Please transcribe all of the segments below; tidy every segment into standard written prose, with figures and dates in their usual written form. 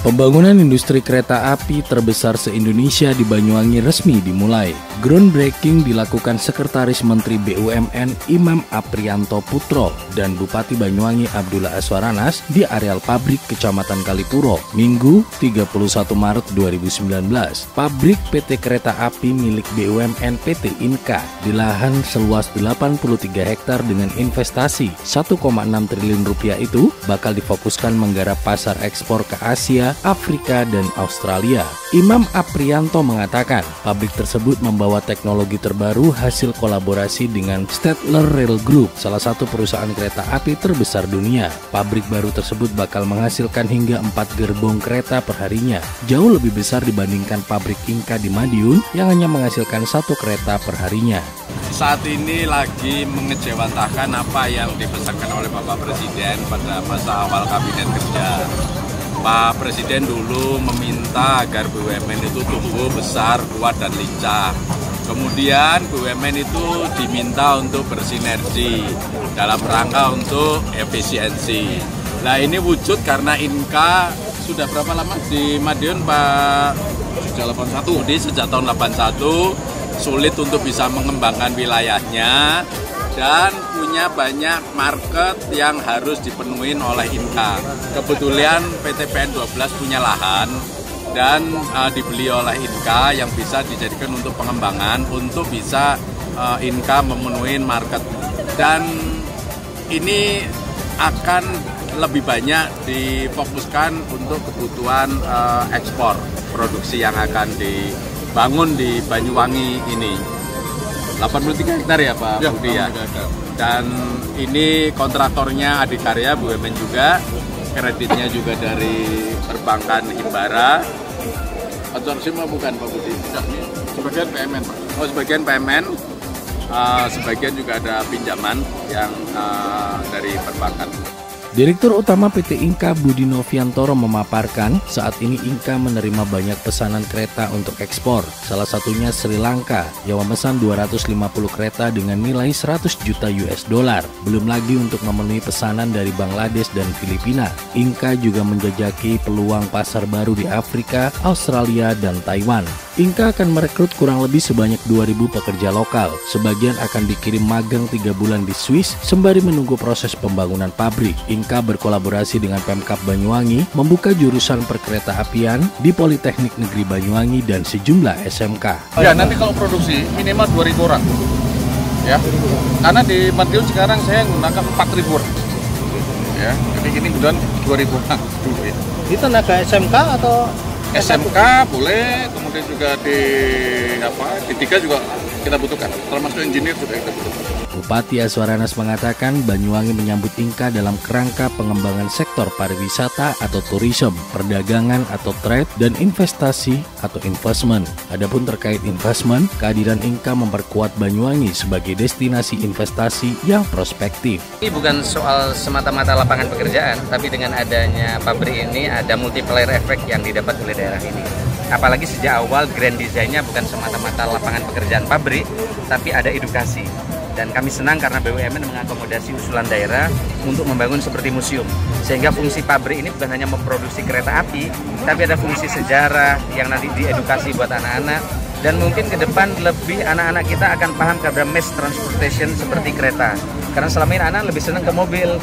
Pembangunan industri kereta api terbesar se-Indonesia di Banyuwangi resmi dimulai. Groundbreaking dilakukan Sekretaris Menteri BUMN Imam Apriyanto Putro dan Bupati Banyuwangi Abdullah Aswaranas di areal pabrik Kecamatan Kalipuro, Minggu 31 Maret 2019. Pabrik PT Kereta Api milik BUMN PT Inka di lahan seluas 83 hektar dengan investasi 1,6 triliun rupiah itu bakal difokuskan menggarap pasar ekspor ke Asia, Afrika, dan Australia. Imam Apriyanto mengatakan pabrik tersebut membawa teknologi terbaru hasil kolaborasi dengan Stadler Rail Group, salah satu perusahaan kereta api terbesar dunia. Pabrik baru tersebut bakal menghasilkan hingga 4 gerbong kereta perharinya, jauh lebih besar dibandingkan pabrik Inka di Madiun yang hanya menghasilkan 1 kereta perharinya. Saat ini lagi mengejawantahkan apa yang dipesankan oleh Bapak Presiden pada masa awal Kabinet Kerja. Pak Presiden dulu meminta agar BUMN itu tumbuh besar, kuat, dan lincah. Kemudian BUMN itu diminta untuk bersinergi dalam rangka untuk efisiensi. Nah, ini wujud karena Inka sudah berapa lama di Madiun, Pak? Sejak 81. Jadi sejak tahun 81 sulit untuk bisa mengembangkan wilayahnya dan punya banyak market yang harus dipenuhi oleh Inka. Kebetulan PT PN 12 punya lahan dan dibeli oleh Inka yang bisa dijadikan untuk pengembangan untuk bisa Inka memenuhi market. Dan ini akan lebih banyak difokuskan untuk kebutuhan ekspor produksi yang akan dibangun di Banyuwangi ini. 83 hektar ya Pak Budi ya. Dan ini kontraktornya Adikarya BUMN juga, kreditnya juga dari perbankan Himbara. Konsorsium bukan Pak Budi? Sebagian PMN Pak. Oh, sebagian PMN, sebagian juga ada pinjaman yang dari perbankan. Direktur Utama PT Inka Budi Noviantoro memaparkan saat ini Inka menerima banyak pesanan kereta untuk ekspor. Salah satunya Sri Lanka yang memesan 250 kereta dengan nilai 100 juta US dollar. Belum lagi untuk memenuhi pesanan dari Bangladesh dan Filipina. Inka juga menjajaki peluang pasar baru di Afrika, Australia, dan Taiwan. Inka akan merekrut kurang lebih sebanyak 2.000 pekerja lokal. Sebagian akan dikirim magang 3 bulan di Swiss sembari menunggu proses pembangunan pabrik. Inka berkolaborasi dengan Pemkab Banyuwangi membuka jurusan perkereta-apian di Politeknik Negeri Banyuwangi dan sejumlah SMK. Ya, nanti kalau produksi minimal 2.000 orang. Ya. Karena di Madiun sekarang saya menggunakan 4.000 orang. Ya, jadi ini kemudian 2.000 orang dulu ya. Itu tenaga SMK atau SMK boleh, kemudian juga di D3 juga kita butuhkan, termasuk engineer juga kita butuhkan. Bupati Aswaranas mengatakan Banyuwangi menyambut Inka dalam kerangka pengembangan sektor pariwisata atau tourism, perdagangan atau trade, dan investasi atau investment. Adapun terkait investment, kehadiran Inka memperkuat Banyuwangi sebagai destinasi investasi yang prospektif. Ini bukan soal semata-mata lapangan pekerjaan, tapi dengan adanya pabrik ini ada multiplier effect yang didapat oleh daerah ini. Apalagi sejak awal grand design-nya bukan semata-mata lapangan pekerjaan pabrik, tapi ada edukasi. Dan kami senang karena BUMN mengakomodasi usulan daerah untuk membangun seperti museum. Sehingga fungsi pabrik ini bukan hanya memproduksi kereta api, tapi ada fungsi sejarah yang nanti diedukasi buat anak-anak. Dan mungkin ke depan lebih anak-anak kita akan paham kepada mass transportation seperti kereta. Karena selama ini anak lebih senang ke mobil.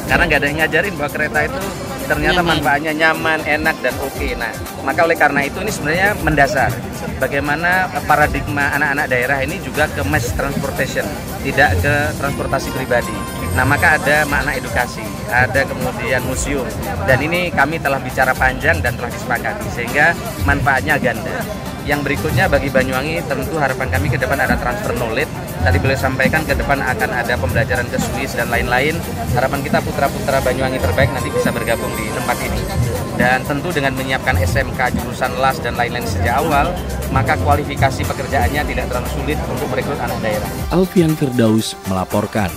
Karena nggak ada yang ngajarin bahwa kereta itu ternyata manfaatnya nyaman, enak, dan oke. Nah, maka oleh karena itu ini sebenarnya mendasar. Bagaimana paradigma anak-anak daerah ini juga ke mass transportation, tidak ke transportasi pribadi. Nah, maka ada makna edukasi, ada kemudian museum. Dan ini kami telah bicara panjang dan telah disepakati, sehingga manfaatnya ganda. Yang berikutnya bagi Banyuwangi tentu harapan kami ke depan ada transfer knowledge. Tadi beliau sampaikan ke depan akan ada pembelajaran ke Swiss dan lain-lain. Harapan kita putra-putra Banyuwangi terbaik nanti bisa bergabung di tempat ini. Dan tentu dengan menyiapkan SMK, jurusan LAS dan lain-lain sejak awal, maka kualifikasi pekerjaannya tidak terlalu sulit untuk merekrut anak daerah. Alfian Firdaus melaporkan.